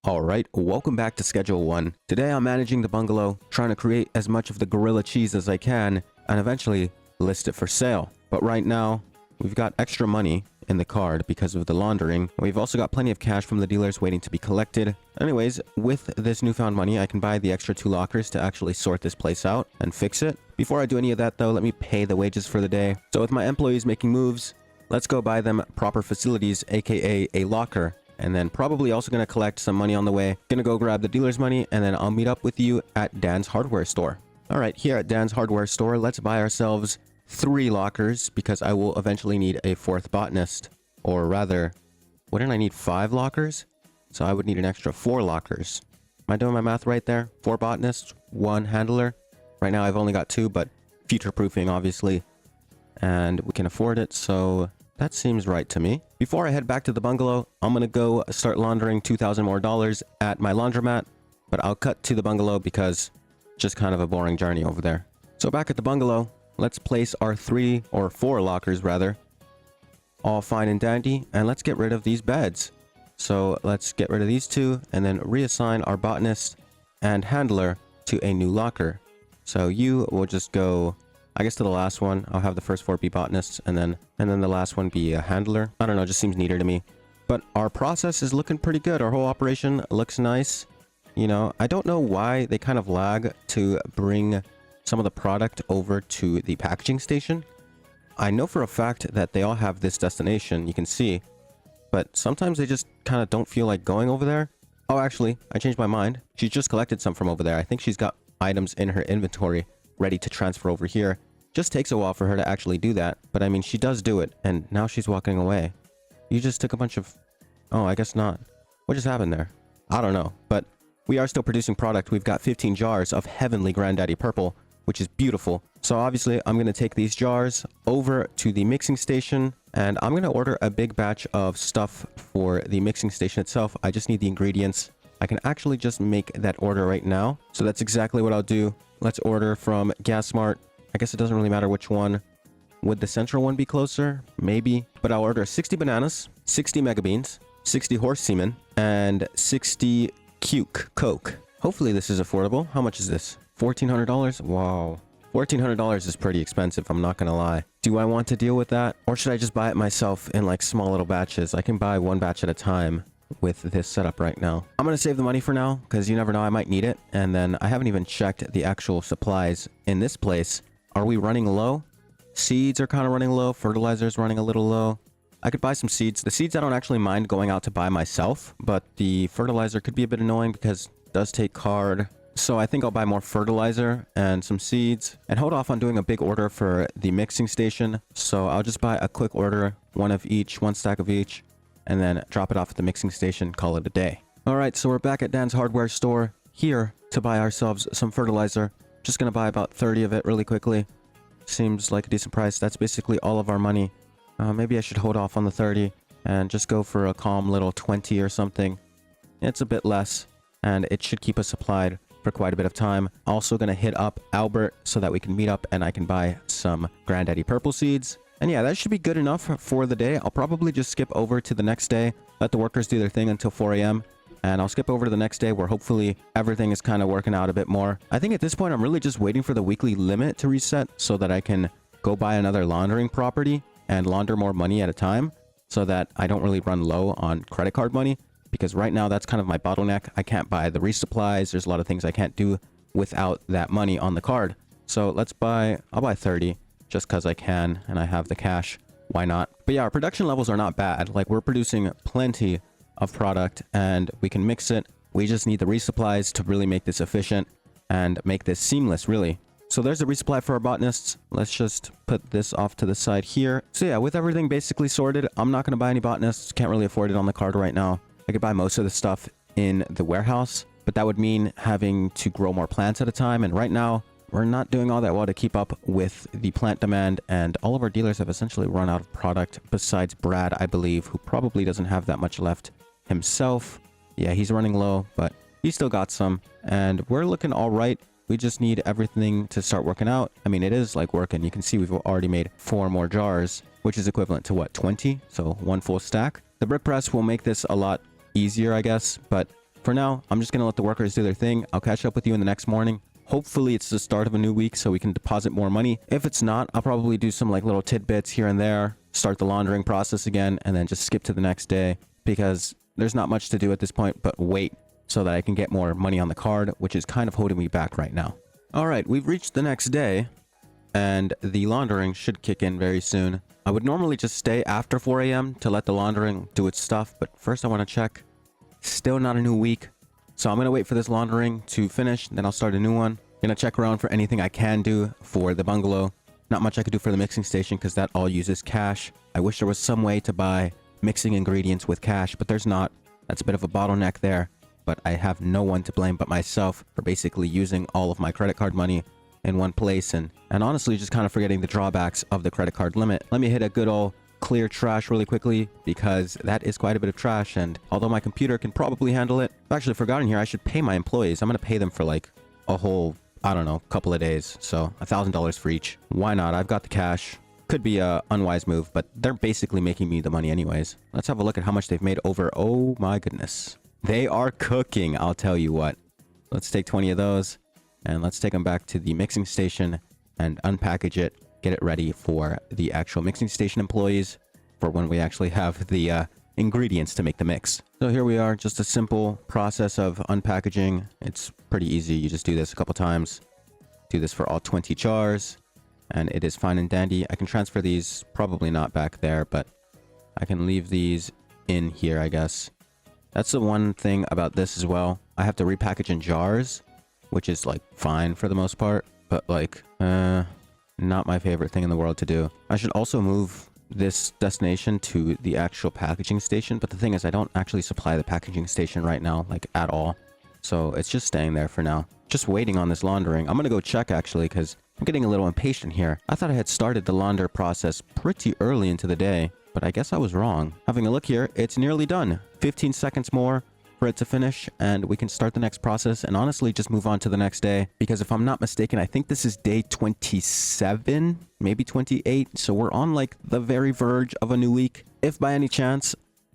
Alright, welcome back to Schedule 1. Today I'm managing the bungalow, trying to create as much of the gorilla cheese as I can, and eventually list it for sale. But right now, we've got extra money in the card because of the laundering. We've also got plenty of cash from the dealers waiting to be collected. Anyways, with this newfound money, I can buy the extra 2 lockers to actually sort this place out and fix it. Before I do any of that though, let me pay the wages for the day. So with my employees making moves, let's go buy them proper facilities, aka a locker. And then probably also going to collect some money on the way. Gonna go grab the dealer's money, and then I'll meet up with you at Dan's hardware store. Alright, here at Dan's hardware store, let's buy ourselves 3 lockers, because I will eventually need a 4th botanist. Or rather, wouldn't I need 5 lockers? So I would need an extra 4 lockers. Am I doing my math right there? 4 botanists, 1 handler. Right now I've only got 2, but future-proofing, obviously. And we can afford it, so that seems right to me. Before I head back to the bungalow, I'm gonna go start laundering $2,000 more at my laundromat, but I'll cut to the bungalow because it's just kind of a boring journey over there. So back at the bungalow, let's place our 3 or 4 lockers rather, all fine and dandy, and let's get rid of these beds. So let's get rid of these 2 and then reassign our botanist and handler to a new locker. So you will just go, I guess, to the last one. I'll have the first 4 be botanists, and then the last one be a handler. I don't know, just seems neater to me. But our process is looking pretty good. Our whole operation looks nice. You know, I don't know why they kind of lag to bring some of the product over to the packaging station. I know for a fact that they all have this destination, you can see, but sometimes they just kind of don't feel like going over there. Oh, actually, I changed my mind. She just collected some from over there. I think she's got items in her inventory ready to transfer over here. Just takes a while for her to actually do that, but I mean, she does do it, and now she's walking away. You just took a bunch of... Oh, I guess not. What just happened there? I don't know, but we are still producing product. We've got 15 jars of Heavenly Granddaddy Purple, which is beautiful. So obviously, I'm going to take these jars over to the mixing station, and I'm going to order a big batch of stuff for the mixing station itself. I just need the ingredients. I can actually just make that order right now. So that's exactly what I'll do. Let's order from Gas Smart. I guess it doesn't really matter which one. Would the central one be closer? Maybe. But I'll order 60 bananas, 60 mega beans, 60 horse semen, and 60 cuke coke. Hopefully this is affordable. How much is this? $1,400? Wow. $1,400 is pretty expensive, I'm not gonna lie. Do I want to deal with that? Or should I just buy it myself in like small little batches? I can buy 1 batch at a time with this setup right now. I'm gonna save the money for now, because you never know, I might need it. And then I haven't even checked the actual supplies in this place. Are we running low? Seeds are kind of running low. Fertilizer's running a little low. I could buy some seeds. The seeds I don't actually mind going out to buy myself, but the fertilizer could be a bit annoying because it does take card. So I think I'll buy more fertilizer and some seeds and hold off on doing a big order for the mixing station. So I'll just buy a quick order, 1 of each, 1 stack of each, and then drop it off at the mixing station, call it a day. Alright, so we're back at Dan's hardware store here to buy ourselves some fertilizer. Just gonna buy about 30 of it really quickly. Seems like a decent price. That's basically all of our money. Maybe I should hold off on the 30 and just go for a calm little 20 or something. It's a bit less, and it should keep us supplied for quite a bit of time. Also gonna hit up Albert so that we can meet up and I can buy some Granddaddy Purple seeds. And yeah, that should be good enough for the day. I'll probably just skip over to the next day, let the workers do their thing until 4 a.m. And I'll skip over to the next day where hopefully everything is kind of working out a bit more. I think at this point, I'm really just waiting for the weekly limit to reset so that I can go buy another laundering property and launder more money at a time so that I don't really run low on credit card money. Because right now, that's kind of my bottleneck. I can't buy the resupplies. There's a lot of things I can't do without that money on the card. So I'll buy 30 just because I can and I have the cash. Why not? But yeah, our production levels are not bad. Like, we're producing plenty of product and we can mix it. We just need the resupplies to really make this efficient and make this seamless, really. So there's the resupply for our botanists. Let's just put this off to the side here. So yeah, with everything basically sorted, I'm not going to buy any botanists. Can't really afford it on the card right now. I could buy most of the stuff in the warehouse, but that would mean having to grow more plants at a time. And right now, we're not doing all that well to keep up with the plant demand, and all of our dealers have essentially run out of product, besides Brad, I believe, who probably doesn't have that much left himself. Yeah, he's running low, but he still got some, and we're looking all right. We just need everything to start working out. I mean, it is like working. You can see we've already made 4 more jars, which is equivalent to what, 20? So 1 full stack. The brick press will make this a lot easier, I guess, but For now, I'm just going to let the workers do their thing. I'll catch up with you in the next morning. Hopefully it's the start of a new week so we can deposit more money. If it's not, I'll probably do some like little tidbits here and there, start the laundering process again, and then just skip to the next day because there's not much to do at this point but wait so that I can get more money on the card, which is kind of holding me back right now. All right, we've reached the next day and the laundering should kick in very soon. I would normally just stay after 4 a.m. to let the laundering do its stuff, but first I want to check. Still not a new week. So I'm going to wait for this laundering to finish, then I'll start a new one. Going to check around for anything I can do for the bungalow. Not much I could do for the mixing station because that all uses cash. I wish there was some way to buy mixing ingredients with cash, but there's not. That's a bit of a bottleneck there. But I have no one to blame but myself for basically using all of my credit card money in one place and honestly just kind of forgetting the drawbacks of the credit card limit. Let me hit a good old clear trash really quickly because that is quite a bit of trash, and although my computer can probably handle it, I've actually forgotten here I should pay my employees. I'm going to pay them for like a whole, I don't know, couple of days, so $1,000 for each. Why not? I've got the cash. Could be a unwise move, but they're basically making me the money anyways. Let's have a look at how much they've made over. Oh my goodness, they are cooking, I'll tell you what. Let's take 20 of those and let's take them back to the mixing station and unpackage it, get it ready for the actual mixing station employees for when we actually have the ingredients to make the mix. So here we are, just a simple process of unpackaging. It's pretty easy. You just do this a couple times. Do this for all 20 jars and it is fine and dandy. I can transfer these, probably not back there, but I can leave these in here, I guess. That's the one thing about this as well. I have to repackage in jars, which is like fine for the most part, but like, not my favorite thing in the world to do. I should also move this destination to the actual packaging station, but the thing is I don't actually supply the packaging station right now, like at all. So it's just staying there for now. Just waiting on this laundering. I'm gonna go check actually because I'm getting a little impatient here. I thought I had started the launder process pretty early into the day, but I guess I was wrong. Having a look here, it's nearly done. 15 seconds more for it to finish and we can start the next process and honestly just move on to the next day, because if I'm not mistaken, I think this is day 27, maybe 28. So we're on like the very verge of a new week. If by any chance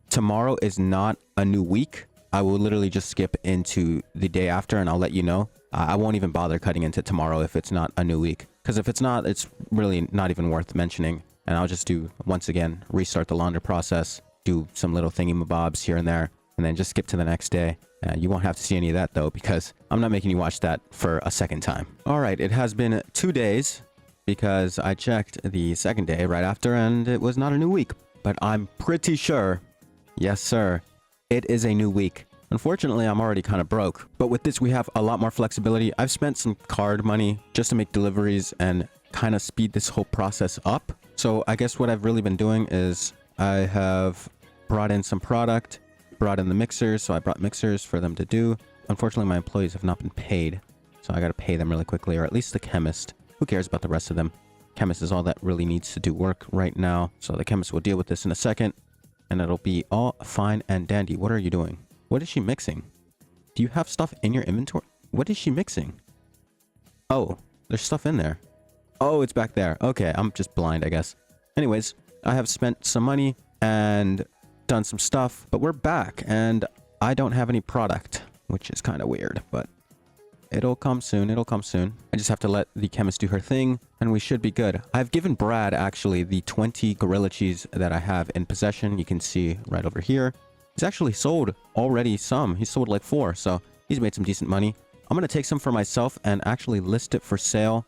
tomorrow is not a new week, I will literally just skip into the day after and I'll let you know. I won't even bother cutting into tomorrow if it's not a new week, because if it's not, it's really not even worth mentioning. And I'll just do, once again, restart the launder process, do some little thingy-mabobs here and there, and then just skip to the next day. You won't have to see any of that though, because I'm not making you watch that for a second time. All right, it has been 2 days because I checked the second day right after and it was not a new week, but I'm pretty sure, yes sir, it is a new week. Unfortunately, I'm already kind of broke, but with this we have a lot more flexibility. I've spent some card money just to make deliveries and kind of speed this whole process up. So I guess what I've really been doing is I have brought in some product, brought in the mixers, so I brought mixers for them to do. Unfortunately, my employees have not been paid, so I got to pay them really quickly, or at least the chemist. Who cares about the rest of them? Chemist is all that really needs to do work right now, so the chemist will deal with this in a second, and it'll be all fine and dandy. What are you doing? What is she mixing? Do you have stuff in your inventory? What is she mixing? Oh, there's stuff in there. Oh, it's back there. Okay, I'm just blind, I guess. Anyways, I have spent some money and done some stuff, but we're back and I don't have any product, which is kind of weird, but it'll come soon. It'll come soon. I just have to let the chemist do her thing and we should be good. I've given Brad actually the 20 gorilla cheese that I have in possession. You can see right over here. He's actually sold already some. He's sold like 4, so he's made some decent money. I'm going to take some for myself and actually list it for sale.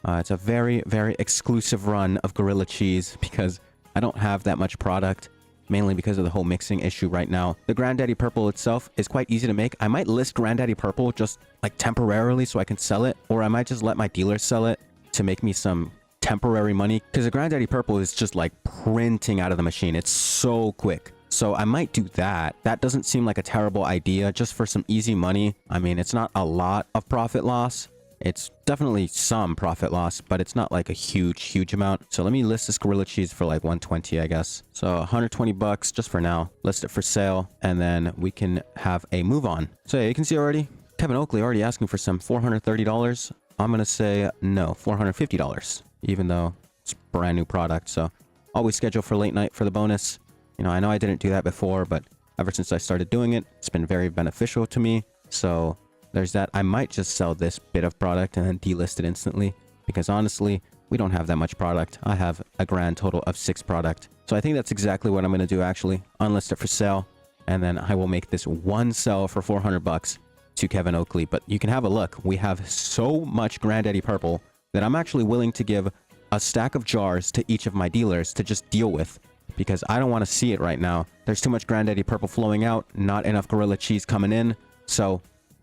It's a very, very exclusive run of gorilla cheese because I don't have that much product, mainly because of the whole mixing issue right now. The Granddaddy Purple itself is quite easy to make. I might list Granddaddy Purple just like temporarily so I can sell it, or I might just let my dealer sell it to make me some temporary money, because the Granddaddy Purple is just like printing out of the machine. It's so quick. So I might do that. That doesn't seem like a terrible idea, just for some easy money. I mean, it's not a lot of profit loss. It's definitely some profit loss, but it's not like a huge amount. So let me list this gorilla cheese for like 120, I guess. So 120 bucks just for now. List it for sale, and then we can have a move on. So yeah, you can see already, Kevin Oakley already asking for some $430. I'm going to say no, $450, even though it's brand new product. So always schedule for late night for the bonus. You know, I know I didn't do that before, but ever since I started doing it. It's been very beneficial to me. So there's that. I might just sell this bit of product and then delist it instantly, because honestly, we don't have that much product. I have a grand total of 6 product. So I think that's exactly what I'm going to do, actually. Unlist it for sale, and then I will make this one sell for 400 bucks to Kevin Oakley. But you can have a look. We have so much Granddaddy Purple that I'm actually willing to give a stack of jars to each of my dealers to just deal with, because I don't want to see it right now. There's too much Granddaddy Purple flowing out, not enough Gorilla Cheese coming in. So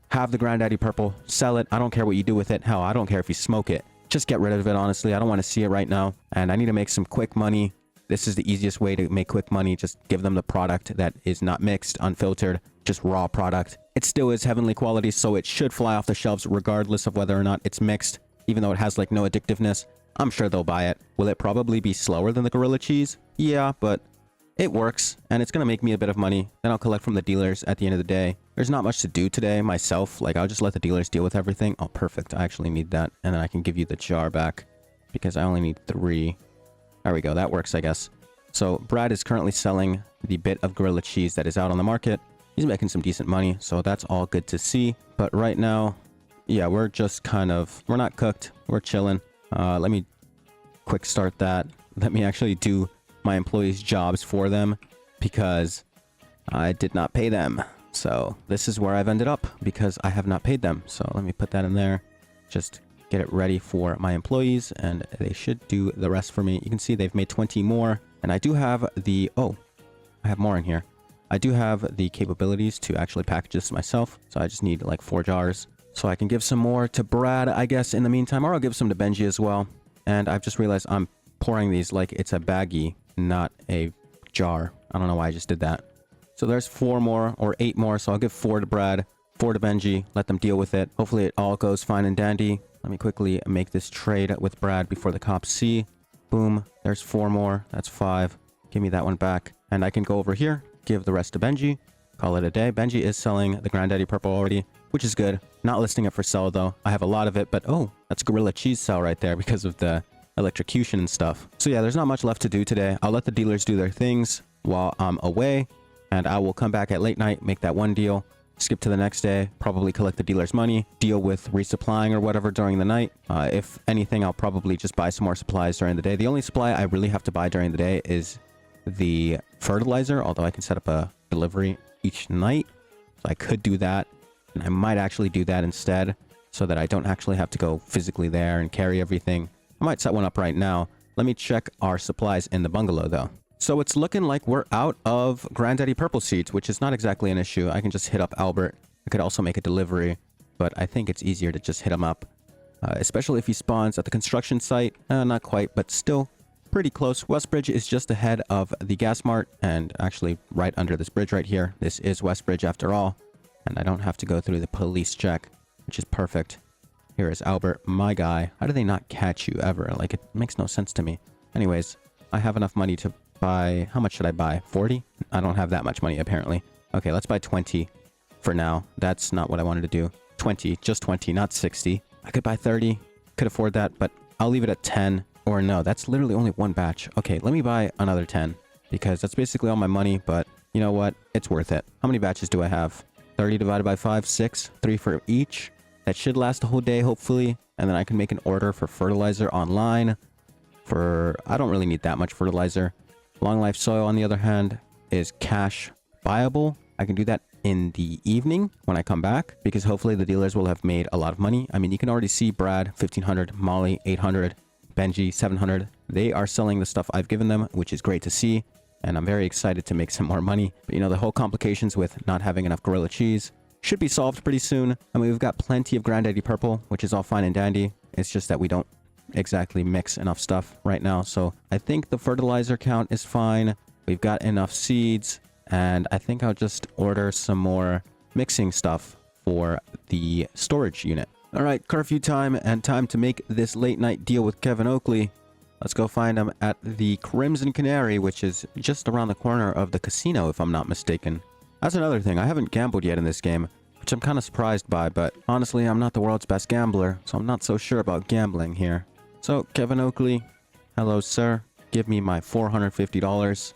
have the Granddaddy Purple, sell it. I don't care what you do with it. Hell, I don't care if you smoke it. Just get rid of it, honestly. I don't want to see it right now. And I need to make some quick money. This is the easiest way to make quick money. Just give them the product that is not mixed, unfiltered, just raw product. It still is heavenly quality, so it should fly off the shelves regardless of whether or not it's mixed. Even though it has like no addictiveness, I'm sure they'll buy it. Will it probably be slower than the Gorilla Cheese? Yeah, but it works, and it's going to make me a bit of money. Then I'll collect from the dealers at the end of the day. There's not much to do today myself. Like, I'll just let the dealers deal with everything. Oh, perfect. I actually need that. And then I can give you the jar back because I only need 3. There we go. That works, I guess. So Brad is currently selling the bit of Gorilla Cheese that is out on the market. He's making some decent money, so that's all good to see. But right now, yeah, we're just kind of... we're not cooked. We're chilling. Let me quick start that. Let me actually do my employees' jobs for them because I did not pay them. So this is where I've ended up because I have not paid them. So let me put that in there. Just get it ready for my employees and they should do the rest for me. You can see they've made 20 more. And I do have the... oh, I have more in here. I do have the capabilities to actually package this myself. So I just need like 4 jars. So I can give some more to Brad, I guess, in the meantime. Or I'll give some to Benji as well. And I've just realized I'm pouring these like it's a baggie, not a jar. I don't know why I just did that. So there's 4 more or 8 more. So I'll give 4 to Brad, 4 to Benji. Let them deal with it. Hopefully it all goes fine and dandy. Let me quickly make this trade with Brad before the cops see. Boom. There's 4 more. That's 5. Give me that one back. And I can go over here, give the rest to Benji. Call it a day. Benji is selling the Granddaddy Purple already, which is good. Not listing it for sale, though. I have a lot of it, but oh, that's Gorilla Cheese sell right there because of the electrocution and stuff. So yeah, there's not much left to do today. I'll let the dealers do their things while I'm away, and I will come back at late night, make that one deal, skip to the next day, probably collect the dealer's money, deal with resupplying or whatever during the night. If anything, I'll probably just buy some more supplies during the day. The only supply I really have to buy during the day is the fertilizer, although I can set up a delivery each night. So I could do that, and I might actually do that instead so that I don't actually have to go physically there and carry everything. I might set one up right now. Let me check our supplies in the bungalow, though. So it's looking like we're out of Granddaddy Purple seeds, which is not exactly an issue. I can just hit up Albert. I could also make a delivery, but I think it's easier to just hit him up, especially if he spawns at the construction site. Not quite, but still pretty close. Westbridge is just ahead of the gas mart and actually right under this bridge right here. This is Westbridge after all, and I don't have to go through the police check, which is perfect. Here is Albert, my guy. How do they not catch you ever? Like, it makes no sense to me. Anyways, I have enough money to buy... how much should I buy? 40? I don't have that much money, apparently. Okay, let's buy 20 for now. That's not what I wanted to do. 20, just 20, not 60. I could buy 30. Could afford that, but I'll leave it at 10. Or no, that's literally only one batch. Okay, let me buy another 10 because that's basically all my money, but you know what? It's worth it. How many batches do I have? 30 divided by 5, 6, 3 for each. That should last the whole day, hopefully. And then I can make an order for fertilizer online for... I don't really need that much fertilizer. Long life soil, on the other hand, is cash buyable. I can do that in the evening when I come back because hopefully the dealers will have made a lot of money. I mean, you can already see Brad, 1,500, Molly, 800, Benji, 700. They are selling the stuff I've given them, which is great to see. And I'm very excited to make some more money. But, you know, the whole complications with not having enough Gorilla Cheese should be solved pretty soon. I mean, we've got plenty of Granddaddy Purple, which is all fine and dandy. It's just that we don't exactly mix enough stuff right now. So I think the fertilizer count is fine. We've got enough seeds. And I think I'll just order some more mixing stuff for the storage unit. All right, curfew time and time to make this late night deal with Kevin Oakley. Let's go find him at the Crimson Canary, which is just around the corner of the casino, if I'm not mistaken. That's another thing. I haven't gambled yet in this game, which I'm kind of surprised by, but honestly, I'm not the world's best gambler, so I'm not so sure about gambling here. So, Kevin Oakley, hello, sir. Give me my $450.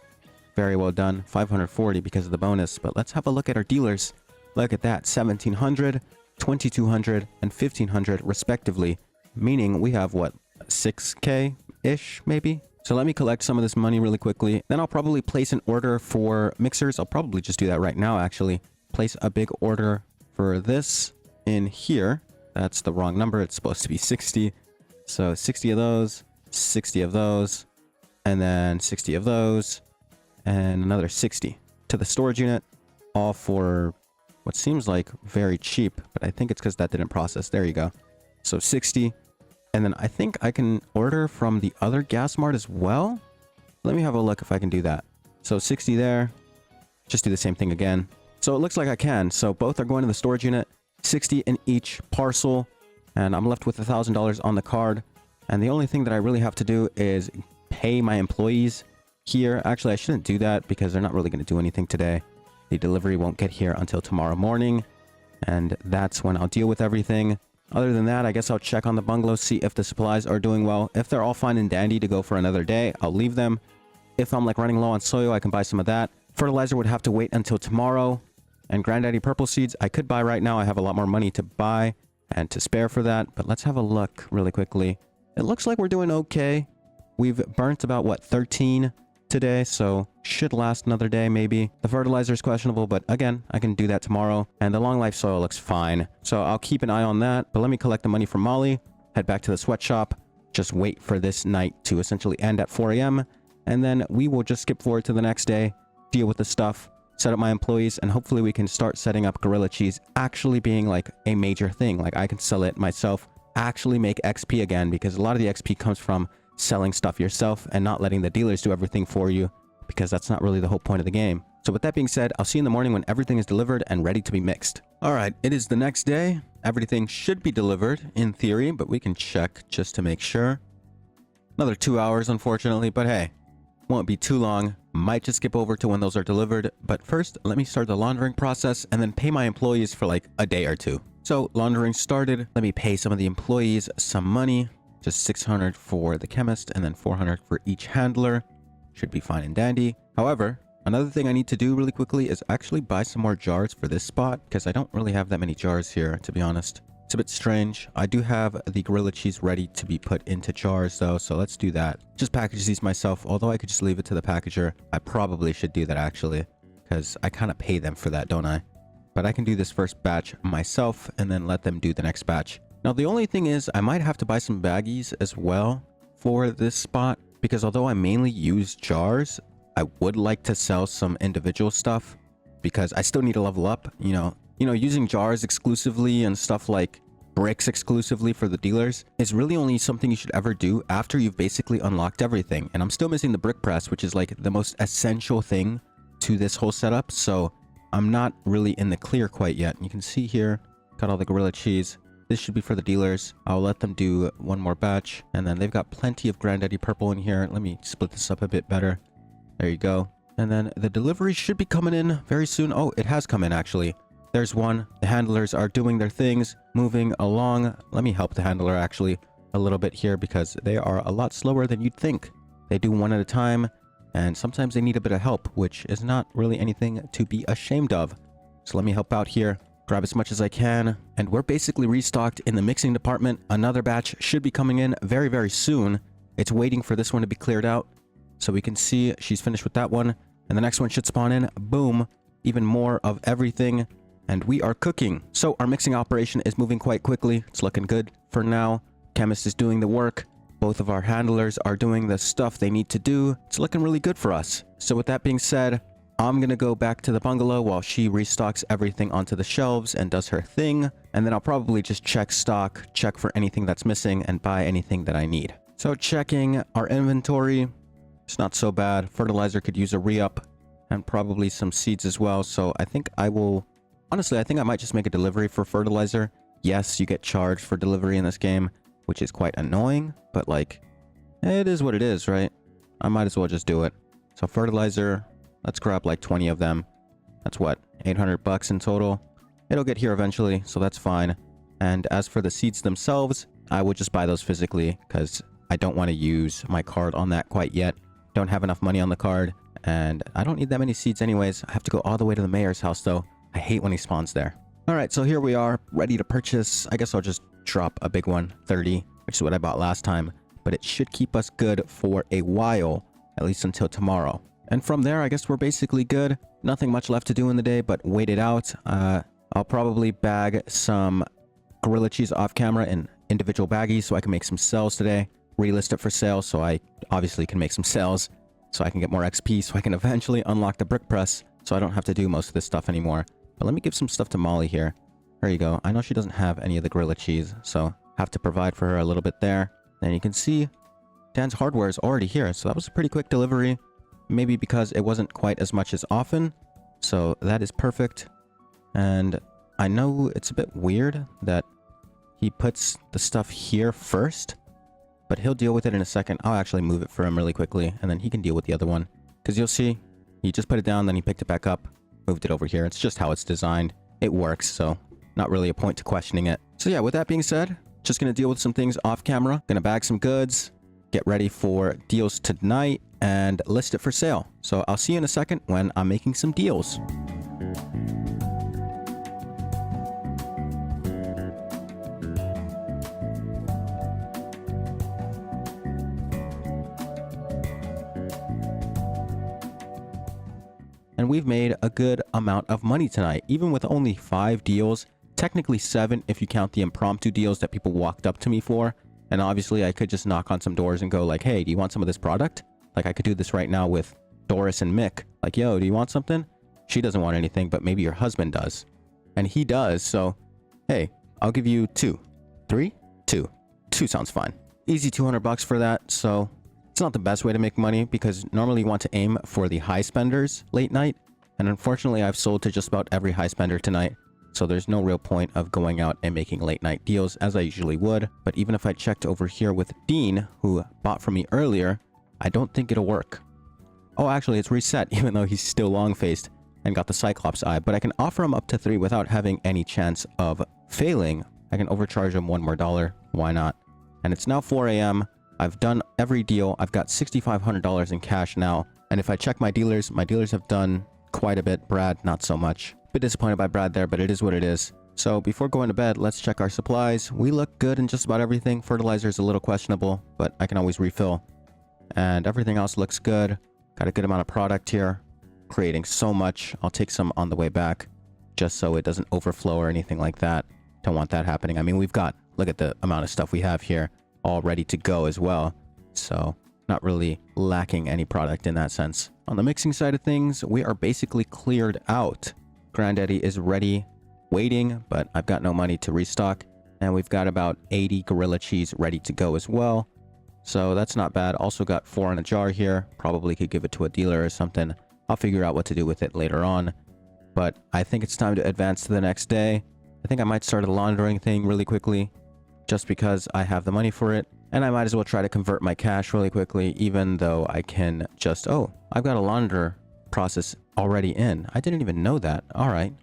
Very well done. 540 because of the bonus. But let's have a look at our dealers. Look at that. 1,700, 2,200, and 1,500 respectively. Meaning we have, what, 6K-ish maybe? So let me collect some of this money really quickly. Then I'll probably place an order for mixers. I'll probably just do that right now, actually. Place a big order for this in here. That's the wrong number. It's supposed to be 60. So 60 of those, 60 of those, and then 60 of those, and another 60 to the storage unit, all for what seems like very cheap, but I think it's because that didn't process. There you go. So 60. And then I think I can order from the other gas mart as well. Let me have a look if I can do that. So 60 there. Just do the same thing again. So it looks like I can. So both are going to the storage unit. 60 in each parcel. And I'm left with $1,000 on the card. And the only thing that I really have to do is pay my employees here. Actually, I shouldn't do that because they're not really going to do anything today. The delivery won't get here until tomorrow morning. And that's when I'll deal with everything. Other than that, I guess I'll check on the bungalow, see if the supplies are doing well. If they're all fine and dandy to go for another day, I'll leave them. If I'm like running low on soil, I can buy some of that. Fertilizer would have to wait until tomorrow. And Granddaddy Purple Seeds, I could buy right now. I have a lot more money to buy and to spare for that. But let's have a look really quickly. It looks like we're doing okay. We've burnt about, what, 13 today, so should last another day maybe. The fertilizer is questionable, but again, I can do that tomorrow. And the long life soil looks fine, so I'll keep an eye on that. But let me collect the money from Molly, head back to the sweatshop, just wait for this night to essentially end at 4 a.m. And then we will just skip forward to the next day, deal with the stuff, set up my employees, and hopefully we can start setting up Gorilla Cheese actually being like a major thing. Like I can sell it myself, actually make XP again, because a lot of the XP comes from selling stuff yourself and not letting the dealers do everything for you, because that's not really the whole point of the game. So with that being said, I'll see you in the morning when everything is delivered and ready to be mixed. All right, it is the next day. Everything should be delivered in theory, but we can check just to make sure. Another 2 hours, unfortunately, but hey, won't be too long. Might just skip over to when those are delivered. But first, let me start the laundering process and then pay my employees for like a day or two. So laundering started. Let me pay some of the employees some money. Just 600 for the chemist and then 400 for each handler. Should be fine and dandy. However, another thing I need to do really quickly is actually buy some more jars for this spot, because I don't really have that many jars here, to be honest. It's a bit strange. I do have the Gorilla Cheese ready to be put into jars though, so let's do that. Just package these myself, although I could just leave it to the packager. I probably should do that actually, because I kind of pay them for that, don't I? But I can do this first batch myself and then let them do the next batch. Now, the only thing is I might have to buy some baggies as well for this spot, because although I mainly use jars, I would like to sell some individual stuff because I still need to level up, you know, using jars exclusively and stuff like bricks exclusively for the dealers is really only something you should ever do after you've basically unlocked everything. And I'm still missing the brick press, which is like the most essential thing to this whole setup. So I'm not really in the clear quite yet. You can see here, got all the Gorilla Cheese. This should be for the dealers. I'll let them do one more batch. And then they've got plenty of Granddaddy Purple in here. Let me split this up a bit better. There you go. And then the delivery should be coming in very soon. Oh, it has come in actually. There's one. The handlers are doing their things, moving along. Let me help the handler actually a little bit here because they are a lot slower than you'd think. They do one at a time, and sometimes they need a bit of help, which is not really anything to be ashamed of. So let me help out here. Grab as much as I can, and we're basically restocked in the mixing department. Another batch should be coming in very, very soon. It's waiting for this one to be cleared out, so we can see she's finished with that one, and the next one should spawn in. Boom, even more of everything, and we are cooking. So our mixing operation is moving quite quickly. It's looking good for now. Chemist is doing the work. Both of our handlers are doing the stuff they need to do. It's looking really good for us. So with that being said, I'm gonna go back to the bungalow while she restocks everything onto the shelves and does her thing. And then I'll probably just check stock, check for anything that's missing, and buy anything that I need. So checking our inventory, it's not so bad. Fertilizer could use a re-up, and probably some seeds as well. So I think I will... Honestly, I think I might just make a delivery for fertilizer. Yes, you get charged for delivery in this game, which is quite annoying, but like, it is what it is, right? I might as well just do it. So fertilizer... Let's grab like 20 of them. That's what, 800 bucks in total. It'll get here eventually, so that's fine. And as for the seeds themselves, I would just buy those physically because I don't want to use my card on that quite yet. don't have enough money on the card, and I don't need that many seeds anyways. I have to go all the way to the mayor's house though. I hate when he spawns there. All right, so here we are, ready to purchase. I guess I'll just drop a big one, 30, which is what I bought last time, but it should keep us good for a while, at least until tomorrow. And from there, I guess we're basically good. Nothing much left to do in the day, but wait it out. I'll probably bag some gorilla cheese off camera in individual baggies so I can make some sales today. Relist it for sale so I obviously can make some sales so I can get more XP so I can eventually unlock the brick press so I don't have to do most of this stuff anymore. But let me give some stuff to Molly here. There you go. I know she doesn't have any of the gorilla cheese, so have to provide for her a little bit there. And you can see Dan's hardware is already here, so that was a pretty quick delivery. Maybe because it wasn't quite as much as often, so that is perfect. And I know it's a bit weird that he puts the stuff here first, but he'll deal with it in a second. I'll actually move it for him really quickly, and then he can deal with the other one. Because you'll see, he just put it down, then he picked it back up, moved it over here. It's just how it's designed. It works, so not really a point to questioning it. So yeah, with that being said, just going to deal with some things off camera. Going to bag some goods, get ready for deals tonight, and list it for sale. So I'll see you in a second when I'm making some deals. And we've made a good amount of money tonight, even with only 5 deals, technically 7 if you count the impromptu deals that people walked up to me for. And obviously I could just knock on some doors and go like, hey, do you want some of this product? Like I could do this right now with Doris and Mick. Like, yo, do you want something? She doesn't want anything, but maybe your husband does. And he does, so hey, I'll give you 2. 3? 2. 2 sounds fine. Easy 200 bucks for that, so it's not the best way to make money because normally you want to aim for the high spenders late night. And unfortunately, I've sold to just about every high spender tonight. So there's no real point of going out and making late night deals as I usually would. But even if I checked over here with Dean, who bought from me earlier, I don't think it'll work. Oh, actually, it's reset, even though he's still long-faced and got the Cyclops eye. But I can offer him up to 3 without having any chance of failing. I can overcharge him $1 more. Why not? And it's now 4 a.m. I've done every deal. I've got $6,500 in cash now. And if I check my dealers have done quite a bit. Brad, not so much. Bit disappointed by Brad there, but it is what it is. So before going to bed, let's check our supplies. We look good in just about everything. Fertilizer is a little questionable, but I can always refill. And everything else looks good. Got a good amount of product here. Creating so much. I'll take some on the way back just so it doesn't overflow or anything like that. Don't want that happening. I mean, we've got, look at the amount of stuff we have here all ready to go as well. So not really lacking any product in that sense. On the mixing side of things, we are basically cleared out. Granddaddy is ready, waiting, but I've got no money to restock. And we've got about 80 gorilla cheese ready to go as well. So that's not bad. Also got 4 in a jar here. Probably could give it to a dealer or something. I'll figure out what to do with it later on. But I think it's time to advance to the next day. I think I might start a laundering thing really quickly, just because I have the money for it. And I might as well try to convert my cash really quickly, even though I can just, oh, I've got a launder process already in. I didn't even know that. All right.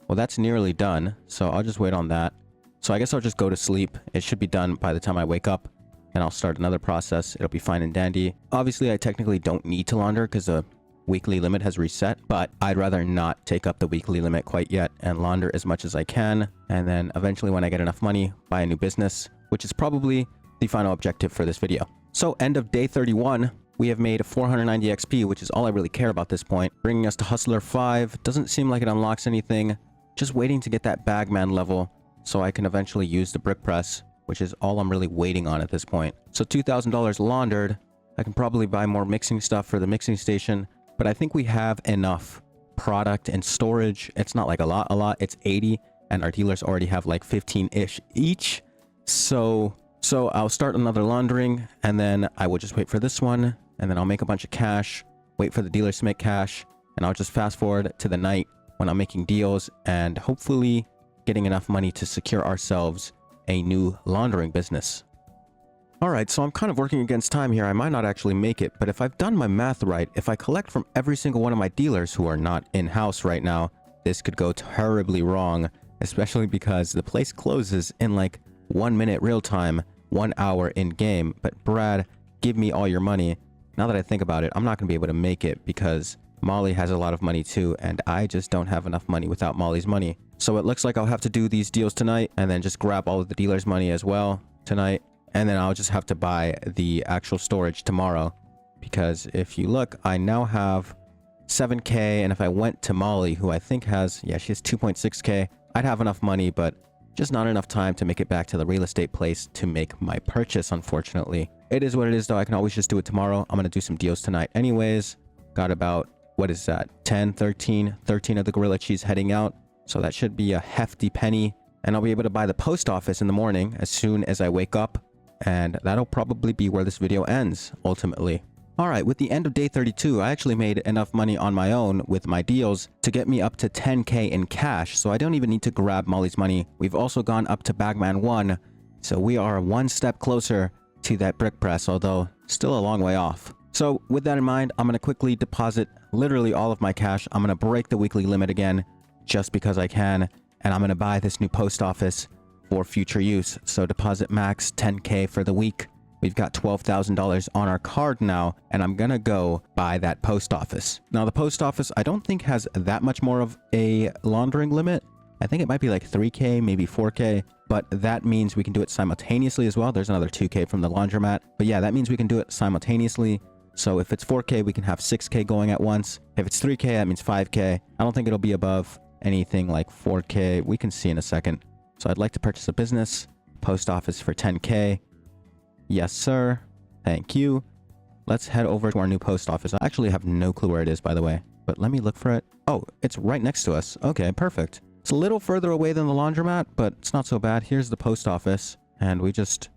Well, that's nearly done. So I'll just wait on that. So I guess I'll just go to sleep. It should be done by the time I wake up, and I'll start another process. It'll be fine and dandy. Obviously, I technically don't need to launder because the weekly limit has reset, but I'd rather not take up the weekly limit quite yet and launder as much as I can. And then eventually when I get enough money, buy a new business, which is probably the final objective for this video. So end of day 31, we have made 490 XP, which is all I really care about at this point. Bringing us to Hustler 5. Doesn't seem like it unlocks anything. Just waiting to get that Bagman level so I can eventually use the brick press, which is all I'm really waiting on at this point. So $2,000 laundered. I can probably buy more mixing stuff for the mixing station, but I think we have enough product and storage. It's not like a lot. It's 80, and our dealers already have like 15-ish each. So I'll start another laundering, and then I will just wait for this one, and then I'll make a bunch of cash, wait for the dealers to make cash, and I'll just fast forward to the night when I'm making deals and hopefully getting enough money to secure ourselves a new laundering business. Alright, so I'm kind of working against time here. I might not actually make it, but if I've done my math right, if I collect from every single one of my dealers who are not in-house right now, this could go terribly wrong, especially because the place closes in like 1 minute real time, 1 hour in game. But Brad, give me all your money. now that I think about it, I'm not going to be able to make it because Molly has a lot of money too, and I just don't have enough money without Molly's money. So it looks like I'll have to do these deals tonight and then just grab all of the dealer's money as well tonight. And then I'll just have to buy the actual storage tomorrow. Because if you look, I now have 7K, and if I went to Molly, who I think has, yeah, she has 2.6K, I'd have enough money, but just not enough time to make it back to the real estate place to make my purchase, unfortunately. It is what it is, though. I can always just do it tomorrow. I'm going to do some deals tonight anyways. Got about, what is that, 10, 13 of the gorilla cheese heading out. So that should be a hefty penny. And I'll be able to buy the post office in the morning as soon as I wake up. And that'll probably be where this video ends, ultimately. Alright, with the end of day 32, I actually made enough money on my own with my deals to get me up to 10K in cash, so I don't even need to grab Molly's money. We've also gone up to Bagman 1, so we are one step closer to that brick press, although still a long way off. So with that in mind, I'm going to quickly deposit literally all of my cash. I'm going to break the weekly limit again, just because I can, and I'm going to buy this new post office for future use. So deposit max 10K for the week. We've got $12,000 on our card now, and I'm gonna go buy that post office. Now, the post office, I don't think has that much more of a laundering limit. I think it might be like 3K, maybe 4K, but that means we can do it simultaneously as well. There's another 2K from the laundromat. But yeah, that means we can do it simultaneously. So if it's 4K, we can have 6K going at once. If it's 3K, that means 5K. I don't think it'll be above anything like 4K. We can see in a second. So I'd like to purchase a business post office for 10K. Yes, sir. Thank you. Let's head over to our new post office. I actually have no clue where it is, by the way, but let me look for it. Oh, it's right next to us. Okay, perfect. It's a little further away than the laundromat, but it's not so bad. Here's the post office, and we just...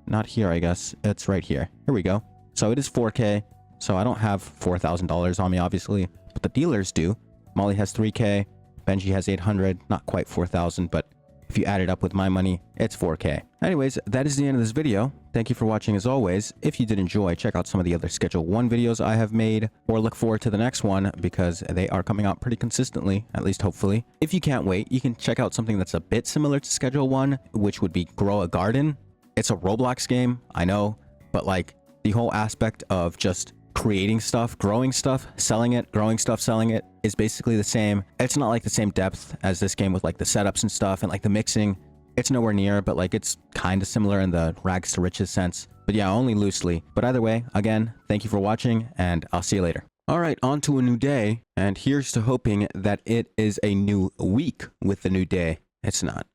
Not here, I guess. It's right here. Here we go. So it is 4K, so I don't have $4,000 on me, obviously, but the dealers do. Molly has 3K. Benji has 800. Not quite 4,000, but if you add it up with my money, it's 4K. Anyways, that is the end of this video. Thank you for watching as always. If you did enjoy, check out some of the other Schedule 1 videos I have made, or look forward to the next one because they are coming out pretty consistently, at least hopefully. If you can't wait, you can check out something that's a bit similar to Schedule 1, which would be Grow a Garden. It's a Roblox game, I know, but like the whole aspect of just creating stuff, growing stuff, selling it, growing stuff, selling it is basically the same. It's not like the same depth as this game with like the setups and stuff and like the mixing. It's nowhere near, but like it's kind of similar in the rags to riches sense. But yeah, only loosely. But either way, again, thank you for watching and I'll see you later. All right, on to a new day. And here's to hoping that it is a new week with the new day. It's not.